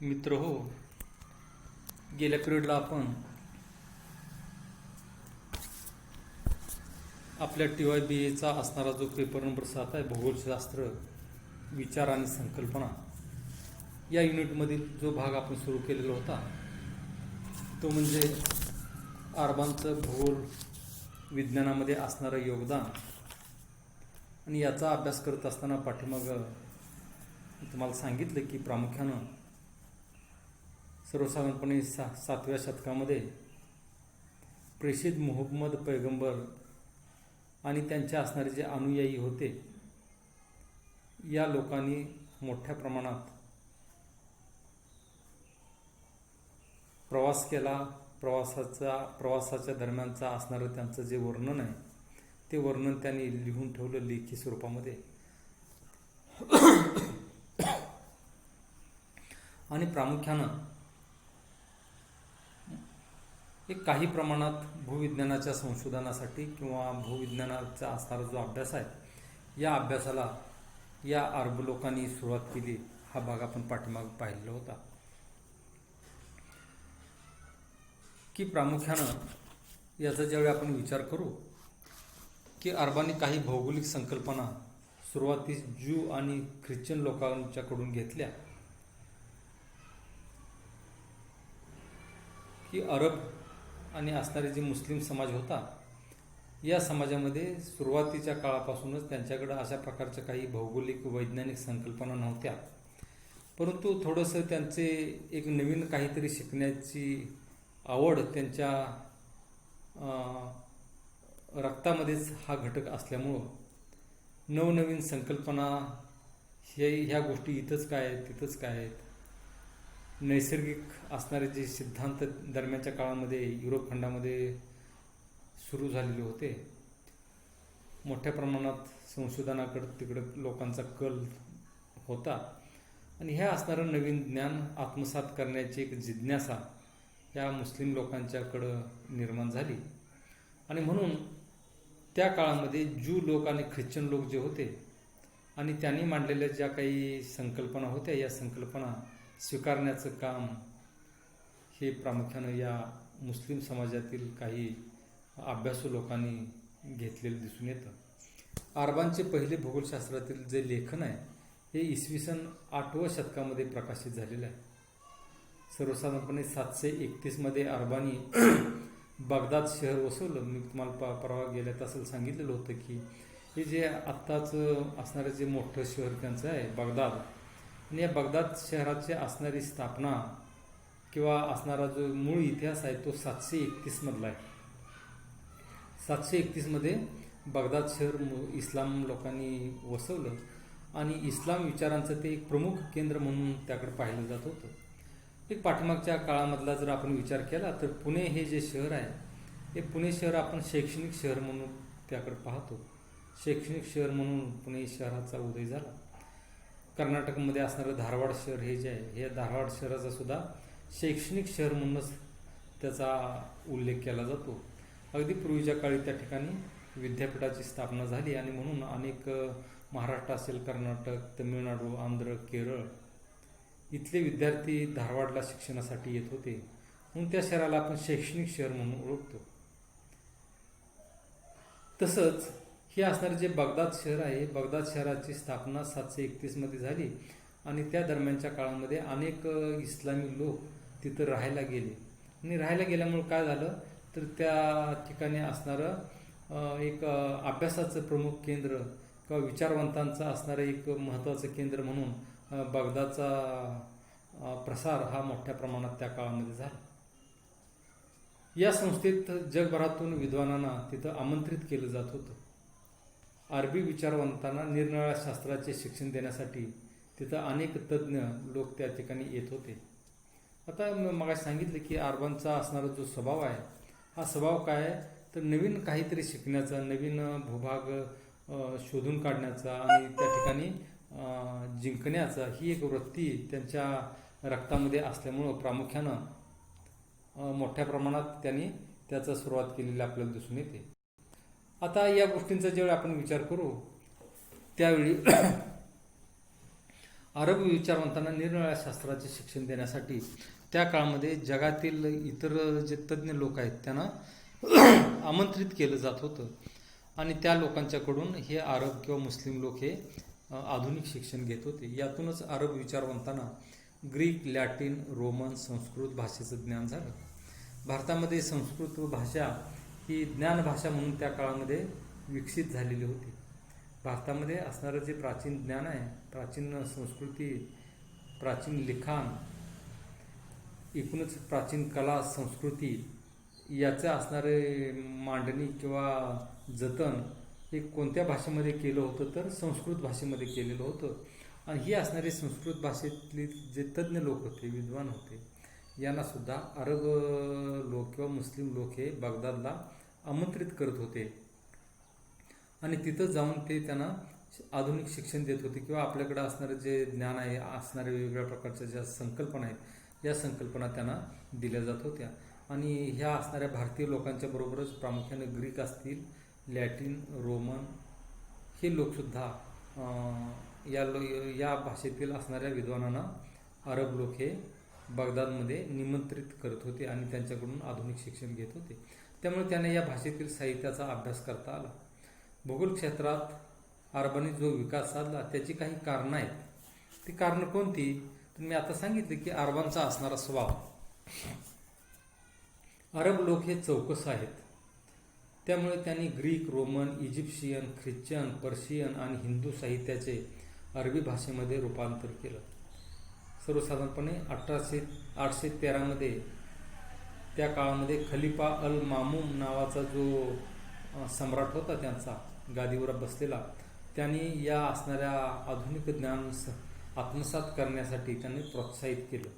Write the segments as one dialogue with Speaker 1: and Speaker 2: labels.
Speaker 1: मित्र हो, गेल्या पिरियडला आपण आपल्या TYBAचा असणारा जो पेपर नंबर 7 आहे, भूगोलशास्त्र विचार आणि संकल्पना, या युनिटमधील जो भाग आपण सुरू केलेला होता तो म्हणजे आरबांचं भूगोल विज्ञानामध्ये असणारं योगदान. आणि याचा अभ्यास करत असताना पाठीमागं तुम्हाला सांगितलं की प्रामुख्यानं सर्वसाधारणपणे 7व्या शतकामध्ये प्रेषित मुहम्मद पैगंबर आणि त्यांचे असणारे जे अनुयायी होते, या लोकांनी मोठ्या प्रमाणात प्रवास केला. प्रवासाच्या दरम्यानचा असणारं त्यांचं जे वर्णन आहे ते वर्णन त्यांनी लिहून ठेवलं लेखी स्वरूपामध्ये. आणि प्रामुख्यानं एक काही प्रमाणात भूविज्ञानाच्या संशोधनासाठी किंवा भूविज्ञानाचा असणारा जो अभ्यास आहे, या अभ्यासाला या अरब लोकांनी सुरुवात केली. हा भाग आपण पाठीमाग पाहिलेला होता की प्रामुख्यानं याचा ज्यावेळी आपण विचार करू की अरबांनी काही भौगोलिक संकल्पना सुरुवातीस ज्यू आणि ख्रिश्चन लोकांच्याकडून घेतल्या की अरब आणि असणारे जे मुस्लिम समाज होता, या समाजामध्ये सुरुवातीच्या काळापासूनच त्यांच्याकडं अशा प्रकारच्या काही भौगोलिक वैज्ञानिक संकल्पना नव्हत्या. परंतु थोडंसं त्यांचे एक नवीन काहीतरी शिकण्याची आवड त्यांच्या रक्तामध्येच हा घटक असल्यामुळं नवनवीन संकल्पना, ह्या गोष्टी इथंच काय आहेत तिथंच काय आहेत, नैसर्गिक असणारे जे सिद्धांत दरम्यानच्या काळामध्ये युरोप खंडामध्ये सुरू झालेले होते, मोठ्या प्रमाणात संशोधनाकडं तिकडं लोकांचा कल होता. आणि ह्या असणारं नवीन ज्ञान आत्मसात करण्याची एक जिज्ञासा या मुस्लिम लोकांच्याकडं निर्माण झाली. आणि म्हणून त्या काळामध्ये ज्यू लोक आणि ख्रिश्चन लोक जे होते आणि त्यांनी मांडलेल्या ज्या काही संकल्पना होत्या, या संकल्पना स्वीकारण्याचं काम हे प्रामुख्यानं या मुस्लिम समाजातील काही अभ्यासू लोकांनी घेतलेलं दिसून येतं. अरबांचे पहिले भूगोलशास्त्रातील जे लेखन आहे हे इसवी सन 8व्या शतकामध्ये प्रकाशित झालेलं आहे. सर्वसाधारणपणे 731 अरबांनी बगदाद शहर वसवलं. मी तुम्हाला परवा गेल्या तासाला सांगितलेलं होतं की हे जे आत्ताच असणारं जे मोठं शहर त्यांचं आहे बगदाद, आणि या बगदाद शहराची असणारी स्थापना किंवा असणारा जो मूळ इतिहास आहे तो 731 आहे. 731 बगदाद शहर इस्लाम लोकांनी वसवलं आणि इस्लाम विचारांचं ते एक प्रमुख केंद्र म्हणून त्याकडे पाहिलं जात होतं. एक पाठीमागच्या काळामधला जर आपण विचार केला तर पुणे हे जे शहर आहे, हे पुणे शहर आपण शैक्षणिक शहर म्हणून त्याकडे पाहतो. शैक्षणिक शहर म्हणून पुणे शहराचा उदय झाला. कर्नाटकमध्ये असणारं धारवाड शहर हे जे आहे, हे धारवाड शहराचा सुद्धा शैक्षणिक शहर म्हणूनच त्याचा उल्लेख केला जातो. अगदी पूर्वीच्या काळी त्या ठिकाणी विद्यापीठाची स्थापना झाली आणि म्हणून अनेक महाराष्ट्र असेल, कर्नाटक, तमिळनाडू, आंध्र, केरळ इथले विद्यार्थी धारवाडला शिक्षणासाठी येत होते. म्हणून त्या शहराला आपण शैक्षणिक शहर म्हणून ओळखतो. तसंच हे असणारे जे बगदाद शहर आहे, बगदाद शहराची स्थापना 731 झाली आणि त्या दरम्यानच्या काळामध्ये अनेक इस्लामी लोक तिथं राहायला गेले. आणि राहायला गेल्यामुळे काय झालं तर त्या ठिकाणी असणारं एक अभ्यासाचं प्रमुख केंद्र किंवा विचारवंतांचं असणारं एक महत्त्वाचं केंद्र म्हणून बगदादचा प्रसार हा मोठ्या प्रमाणात त्या काळामध्ये झाला. या संस्थेत जगभरातून विद्वानांना तिथं आमंत्रित केलं जात होतं. अरबी विचारवंतांना निरनिराळ्या शास्त्राचे शिक्षण देण्यासाठी तिथं अनेक तज्ज्ञ लोक त्या ठिकाणी येत होते. आता मग सांगितलं की अरबांचा असणारा जो स्वभाव आहे, हा स्वभाव काय आहे तर नवीन काहीतरी शिकण्याचा, नवीन भूभाग शोधून काढण्याचा आणि त्या ठिकाणी जिंकण्याचा ही एक वृत्ती त्यांच्या रक्तामध्ये असल्यामुळं प्रामुख्यानं मोठ्या प्रमाणात त्यांनी त्याचा सुरुवात केलेली आपल्याला दिसून येते. आता या गोष्टींचा ज्यावेळी आपण विचार करू त्यावेळी अरब विचारवंतांना निरनिराळ्या शास्त्राचे शिक्षण देण्यासाठी त्या काळामध्ये जगातील इतर जे तज्ज्ञ लोक आहेत त्यांना आमंत्रित केलं जात होतं आणि त्या लोकांच्याकडून हे अरब किंवा मुस्लिम लोक हे आधुनिक शिक्षण घेत होते. यातूनच अरब विचारवंतांना ग्रीक, लॅटिन, रोमन, संस्कृत भाषेचं ज्ञान झालं. भारतामध्ये संस्कृत भाषा ही ज्ञानभाषा म्हणून त्या काळामध्ये विकसित झालेली होती. भारतामध्ये असणारं जे प्राचीन ज्ञान आहे, प्राचीन संस्कृती, प्राचीन लिखाण, एकूणच प्राचीन कला संस्कृती याचं असणारे मांडणी किंवा जतन हे कोणत्या भाषेमध्ये केलं होतं तर संस्कृत भाषेमध्ये केलेलं होतं. आणि ही असणारे संस्कृत भाषेतले जे तज्ज्ञ लोक होते, विद्वान होते, यांना सुद्धा अरब लोक किंवा मुस्लिम लोक हे बगदादला आमंत्रित करत होते आणि तिथं जाऊन ते त्यांना आधुनिक शिक्षण देत होते किंवा आपल्याकडे असणारं जे ज्ञान आहे, असणारे वेगवेगळ्या प्रकारच्या ज्या संकल्पना आहेत या संकल्पना त्यांना दिल्या जात होत्या. आणि ह्या असणाऱ्या भारतीय लोकांच्या बरोबरच प्रामुख्याने ग्रीक असतील, लॅटिन, रोमन हे लोकसुद्धा या भाषेतील असणाऱ्या विद्वानांना अरब लोक हे बगदादमध्ये निमंत्रित करत होते आणि त्यांच्याकडून आधुनिक शिक्षण घेत होते. त्यामुळे त्यांना या भाषेतील साहित्याचा अभ्यास करता आला. भूगोल क्षेत्रात अरबांनी जो विकास साधला त्याची काही कारणं आहेत. ती कारणं कोणती तर मी आता सांगितले की अरबांचा असणारा स्वभाव. अरब लोक हे चौकस आहेत, त्यामुळे त्यांनी Greek, Roman, Egyptian, Christian, Persian आणि हिंदू साहित्याचे अरबी भाषेमध्ये रूपांतर केलं. सर्वसाधारणपणे 813 त्या काळामध्ये खलिफा अल मामून नावाचा जो सम्राट होता त्यांचा गादीवर बसलेला, त्यांनी या असणाऱ्या आधुनिक ज्ञान आत्मसात करण्यासाठी त्यांनी प्रोत्साहित केलं.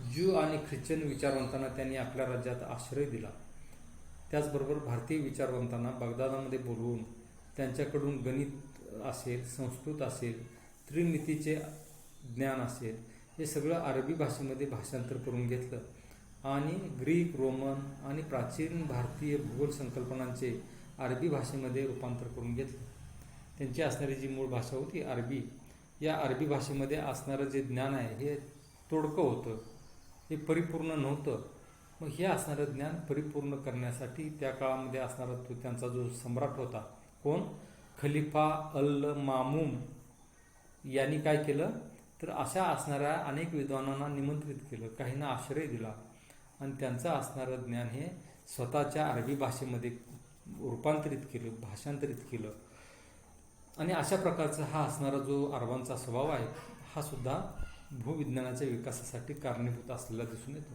Speaker 1: ज्यू आणि ख्रिश्चन विचारवंतांना त्यांनी आपल्या राज्यात आश्रय दिला. त्याचबरोबर भारतीय विचारवंतांना बगदादामध्ये बोलवून त्यांच्याकडून गणित असेल, संस्कृत असेल, त्रिमितीचे ज्ञान असेल, हे सगळं अरबी भाषेमध्ये भाषांतर करून घेतलं आणि ग्रीक, रोमन आणि प्राचीन भारतीय भूगोल संकल्पनांचे अरबी भाषेमध्ये रूपांतर करून घेतलं. त्यांची असणारी जी मूळ भाषा होती अरबी, या अरबी भाषेमध्ये असणारं जे ज्ञान आहे हे तोडकं होतं, हे परिपूर्ण नव्हतं. मग हे असणारं ज्ञान परिपूर्ण करण्यासाठी त्या काळामध्ये असणारा तो त्यांचा जो सम्राट होता, कोण, खलिफा अल मामून, यांनी काय केलं तर अशा असणाऱ्या अनेक विद्वानांना निमंत्रित केलं, काहींना आश्रय दिला आणि त्यांचं असणारं ज्ञान हे स्वतःच्या अरबी भाषेमध्ये रूपांतरित केलं, भाषांतरित केलं. आणि अशा प्रकारचा हा असणारा जो अरबांचा स्वभाव आहे हा सुद्धा भूविज्ञानाच्या विकासासाठी कारणीभूत असलेला दिसून येतो.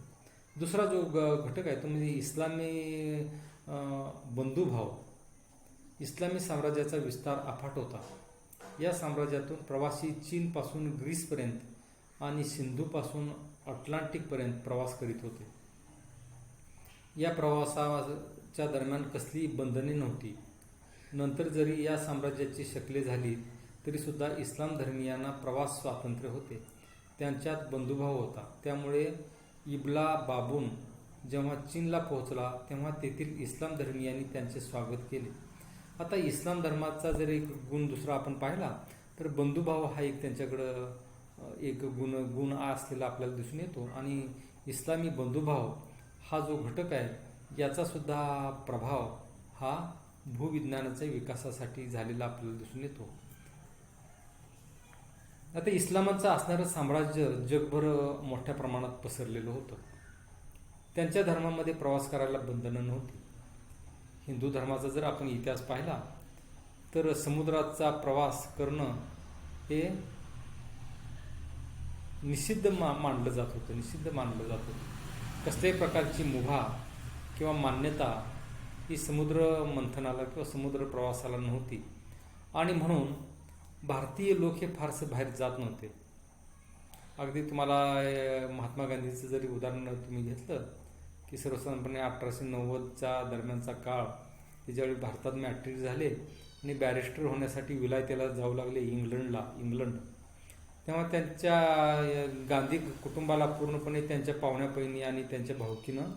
Speaker 1: दुसरा जो घटक आहे तो म्हणजे इस्लामी बंधुभाव. इस्लामी साम्राज्याचा विस्तार अफाट होता. या साम्राज्यातून प्रवासी चीनपासून ग्रीसपर्यंत आणि सिंधूपासून अटलांटिकपर्यंत प्रवास करीत होते. या प्रवासाच्या दरम्यान कसलीही बंधने नव्हती. नंतर जरी या साम्राज्याची शकले झाली तरीसुद्धा इस्लाम धर्मीयांना प्रवास स्वातंत्र्य होते, त्यांच्यात बंधुभाव होता. त्यामुळे इब्ला बाबून जेव्हा चीनला पोहोचला तेव्हा तेथील इस्लाम धर्मीयांनी त्यांचे स्वागत केले. आता इस्लाम धर्माचा जर एक गुण दुसरा आपण पाहिला तर बंधुभाव हा एक त्यांच्याकडं एक गुण असलेला आपल्याला दिसून येतो. आणि इस्लामी बंधुभाव हा जो घटक आहे याचा सुद्धा प्रभाव हा भूविज्ञानाच्या विकासासाठी झालेला आपल्याला दिसून येतो. आता इस्लामाचं असणारं साम्राज्य जगभर मोठ्या प्रमाणात पसरलेलं होतं. त्यांच्या धर्मामध्ये प्रवास करायला बंधनं नव्हती. हिंदू धर्माचा जर आपण इतिहास पाहिला तर समुद्राचा प्रवास करणं हे निषिद्ध मानलं जात होतं, निषिद्ध मानलं जात होतं. कसल्याही प्रकारची मुभा किंवा मान्यता ही समुद्र मंथनाला किंवा समुद्र प्रवासाला नव्हती. आणि म्हणून भारतीय लोक हे फारसं बाहेर जात नव्हते. अगदी तुम्हाला महात्मा गांधीचं जरी उदाहरण तुम्ही घेतलं की सर्वसाधारणपणे 1890च्या दरम्यानचा काळ, ते ज्यावेळी भारतात मॅट्रिक झाले आणि बॅरिस्टर होण्यासाठी विलायतेला जाऊ लागले इंग्लंड, तेव्हा त्यांच्या गांधी कुटुंबाला पूर्णपणे त्यांच्या पाहुण्यापैनी आणि त्यांच्या भावकीनं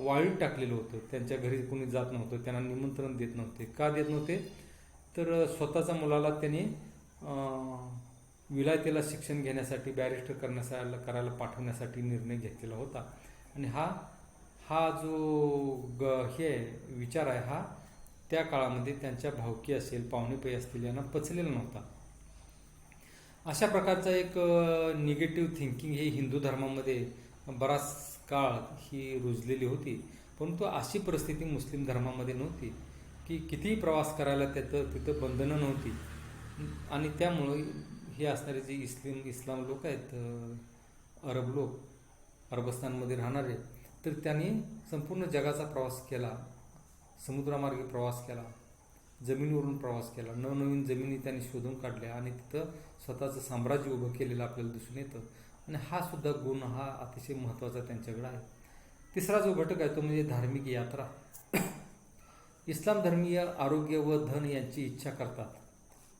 Speaker 1: वाळीत टाकलेलं होतं. त्यांच्या घरी कोणी जात नव्हतं, त्यांना निमंत्रण देत नव्हते. का देत नव्हते तर स्वतःच्या मुलाला त्यांनी विलायतेला शिक्षण घेण्यासाठी बॅरिस्टर करायला पाठवण्यासाठी निर्णय घेतलेला होता. आणि हा जो हे विचार आहे हा त्या काळामध्ये त्यांच्या भावकी असेल, पाहुणेपै असतील यांना पचलेला नव्हता. अशा प्रकारचा एक निगेटिव्ह थिंकिंग ही हिंदू धर्मामध्ये बराच काळ ही रुजलेली होती. परंतु अशी परिस्थिती मुस्लिम धर्मामध्ये नव्हती की कितीही प्रवास करायला तिथं बंधनं नव्हती. आणि त्यामुळं हे असणारे जे इस्लाम लोक आहेत, अरब लोक, अरबस्थानमध्ये राहणारे, तर त्यांनी संपूर्ण जगाचा प्रवास केला, समुद्रामार्गे प्रवास केला, जमिनीवरून प्रवास केला, नवनवीन जमिनी त्यांनी शोधून काढल्या आणि तिथं स्वतःचं साम्राज्य उभं केलेलं आपल्याला दिसून येतं. आणि हा सुद्धा गुण हा अतिशय महत्त्वाचा त्यांच्याकडे आहे. तिसरा जो घटक आहे तो म्हणजे धार्मिक यात्रा. इस्लाम धर्मीय आरोग्य व धन यांची इच्छा करतात.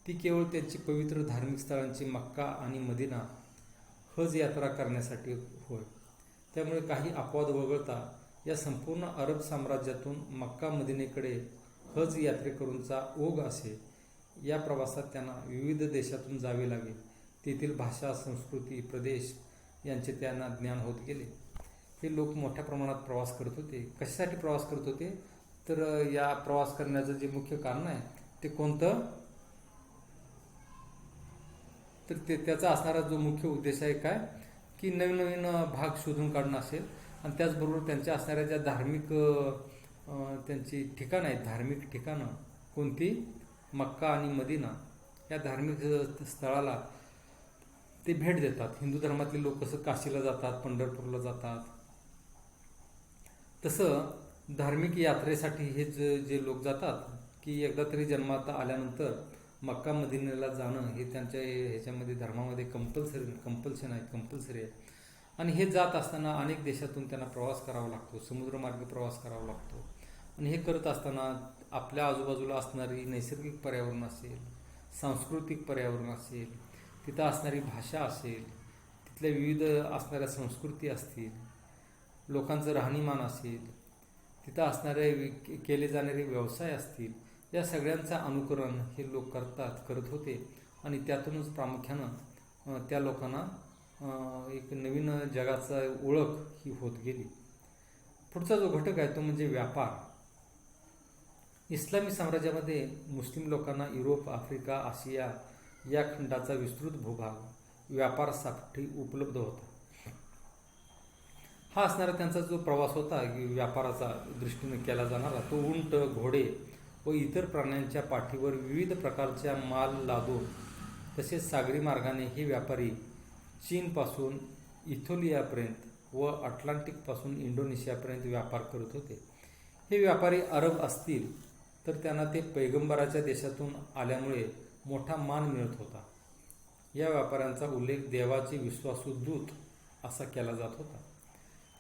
Speaker 1: ती केवळ त्यांची पवित्र धार्मिक स्थळांची मक्का आणि मदिना हज यात्रा करण्यासाठी होय. त्यामुळे काही अपवाद वगळता या संपूर्ण अरब साम्राज्यातून मक्का मदिनेकडे हज यात्रेकरूंचा ओघ असे. या प्रवासात त्यांना विविध देशातून जावे लागे. तेथील भाषा, संस्कृती, प्रदेश यांचे त्यांना ज्ञान होत गेले. हे लोक मोठ्या प्रमाणात प्रवास करत होते. कशासाठी प्रवास करत होते? तर या प्रवास करण्याचं जे मुख्य कारण आहे ते कोणतं? तर त्याचा असणारा जो मुख्य उद्देश आहे काय की नवीन भाग शोधून काढणं असेल. आणि त्याचबरोबर त्यांच्या असणाऱ्या ज्या धार्मिक त्यांची ठिकाणं आहेत, धार्मिक ठिकाणं कोणती? मक्का आणि मदिना या धार्मिक स्थळाला ते भेट देतात. हिंदू धर्मातले लोक कसं काशीला जातात, पंढरपूरला जातात, तसं धार्मिक यात्रेसाठी हे जे लोक जातात की एकदा तरी जन्मात आल्यानंतर मक्का मदिनेला जाणं हे त्यांच्या ह्याच्यामध्ये धर्मामध्ये कंपल्सरी आहे. आणि हे जात असताना अनेक देशातून त्यांना प्रवास करावा लागतो, समुद्रमार्गे प्रवास करावा लागतो. आणि हे करत असताना आपल्या आजूबाजूला असणारी नैसर्गिक पर्यावरण असेल, सांस्कृतिक पर्यावरण असेल, तिथं असणारी भाषा असेल, तिथल्या विविध असणाऱ्या संस्कृती असतील, लोकांचं राहणीमान असेल, तिथं असणारे केले जाणारे व्यवसाय असतील, या सगळ्यांचं अनुकरण हे लोक करत होते. आणि त्यातूनच प्रामुख्यानं त्या लोकांना एक नवीन जगाचा ओळख ही होत गेली. पुढचा जो घटक आहे तो म्हणजे व्यापार. इस्लामी साम्राज्यामध्ये मुस्लिम लोकांना युरोप, आफ्रिका, आशिया या खंडाचा विस्तृत भूभाग व्यापारासाठी उपलब्ध होता. हा असणारा त्यांचा जो प्रवास होता की व्यापाराचा दृष्टीने केला जाणारा, तो उंट, घोडे व इतर प्राण्यांच्या पाठीवर विविध प्रकारच्या माल लादून तसेच सागरी मार्गाने हे व्यापारी चीनपासून इथोलियापर्यंत व अटलांटिकपासून इंडोनेशियापर्यंत व्यापार करत होते. हे व्यापारी अरब असतील तर त्यांना ते पैगंबराच्या देशातून आल्यामुळे मोठा मान मिळत होता. या व्यापाऱ्यांचा उल्लेख देवाचे विश्वासू दूत असा केला जात होता.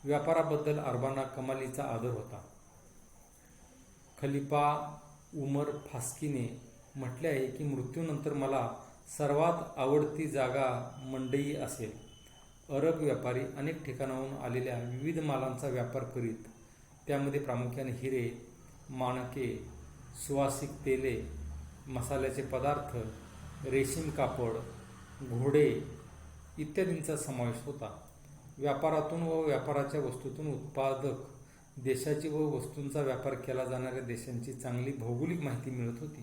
Speaker 1: व्यापाराबद्दल अरबांना कमालीचा आदर होता. खलिफा उमर फास्कीने म्हटले आहे की मृत्यूनंतर मला सर्वात आवडती जागा मंडई असेल. अरब व्यापारी अनेक ठिकाणाहून आलेल्या विविध मालांचा व्यापार करीत, त्यामध्ये प्रामुख्याने हिरे, माणके, सुवासिक तेले, मसाल्याचे पदार्थ, रेशीम कापड, घोडे इत्यादींचा समावेश होता. व्यापारातून व व्यापाराच्या वस्तूतून उत्पादक देशाची व वस्तूंचा व्यापार केला जाणाऱ्या देशांची चांगली भौगोलिक माहिती मिळत होती.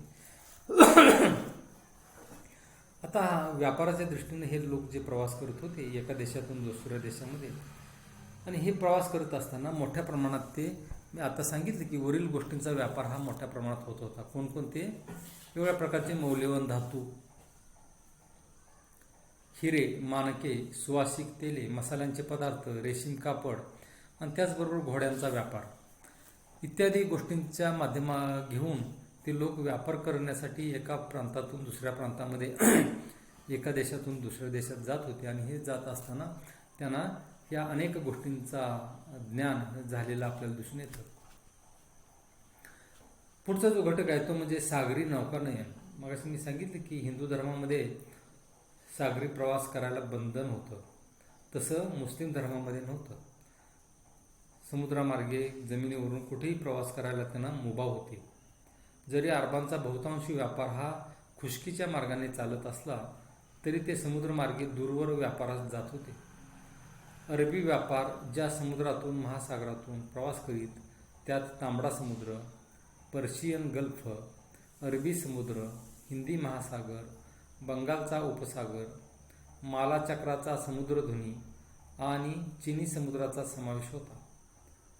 Speaker 1: आता व्यापाराच्या दृष्टीने हे लोक जे प्रवास करत होते एका देशातून दुसऱ्या देशामध्ये, आणि हे प्रवास करत असताना मोठ्या प्रमाणात ते मी आता सांगितलं की वरील गोष्टींचा व्यापार हा मोठ्या प्रमाणात होत होता. कोणकोणते? वेगवेगळ्या प्रकारचे मौल्यवान धातू, हिरे, माणके, सुवासिक तेले, मसाल्यांचे पदार्थ, रेशीम कापड आणि त्याचबरोबर घोड्यांचा व्यापार इत्यादी गोष्टींच्या घेऊन ते लोक व्यापार करण्यासाठी एका प्रांतातून दुसऱ्या प्रांतामध्ये एका देशातून दुसऱ्या देशात जात होते. आणि हे जात असताना त्यांना या अनेक गोष्टींचा ज्ञान झालेलं आपल्याला दिसून येतं. पुढचा जो घटक आहे तो म्हणजे सागरी नौकानयन. मग असं मी सांगितलं की हिंदू धर्मामध्ये सागरी प्रवास करायला बंधन होतं, तसं मुस्लिम धर्मामध्ये नव्हतं. समुद्रामार्गे जमिनीवरून कुठेही प्रवास करायला त्यांना मुभा होती. जरी अरबांचा बहुतांशी व्यापार हा खुष्कीच्या मार्गाने चालत असला तरी ते समुद्रमार्गे दूरवर व्यापारास जात होते. अरबी व्यापार ज्या समुद्रातून महासागरातून प्रवास करीत त्यात तांबडा समुद्र, पर्शियन गल्फ, अरबी समुद्र, हिंदी महासागर, बंगालचा उपसागर, मालाचक्राचा समुद्रधुनी आणि चिनी समुद्राचा समावेश होता.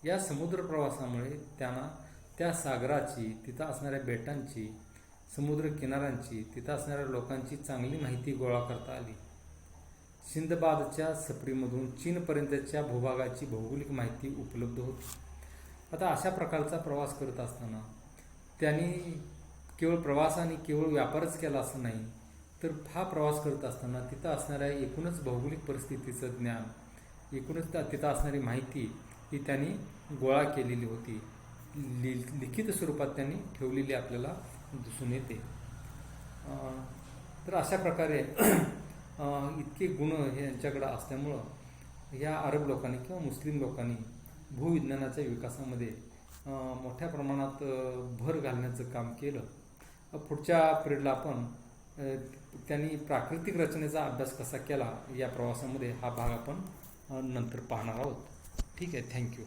Speaker 1: या समुद्र प्रवासामुळे त्यांना त्या सागराची, तिथं असणाऱ्या बेटांची, समुद्र किनाऱ्यांची, तिथं असणाऱ्या लोकांची चांगली माहिती गोळा करता आली. सिंदबादच्या सफरीमधून चीनपर्यंतच्या भूभागाची भौगोलिक माहिती उपलब्ध होती. आता अशा प्रकारचा प्रवास करत असताना त्यांनी केवळ प्रवास आणि केवळ व्यापारच केला असं नाही, तर हा प्रवास करत असताना तिथं असणाऱ्या एकूणच भौगोलिक परिस्थितीचं ज्ञान, एकूणच तिथं असणारी माहिती ही त्यांनी गोळा केलेली होती. लिखित स्वरूपात त्यांनी ठेवलेली आपल्याला दिसून येते. तर अशा प्रकारे इतके गुण हे यांच्याकडं असल्यामुळं या अरब लोकांनी किंवा मुस्लिम लोकांनी भूविज्ञानाच्या विकासामध्ये मोठ्या प्रमाणात भर घालण्याचं काम केलं. पुढच्या पिरियडला आपण त्यांनी प्राकृतिक रचनेचा अभ्यास कसा केला या प्रवासामध्ये हा भाग आपण नंतर पाहणार आहोत. ठीक आहे, थँक्यू.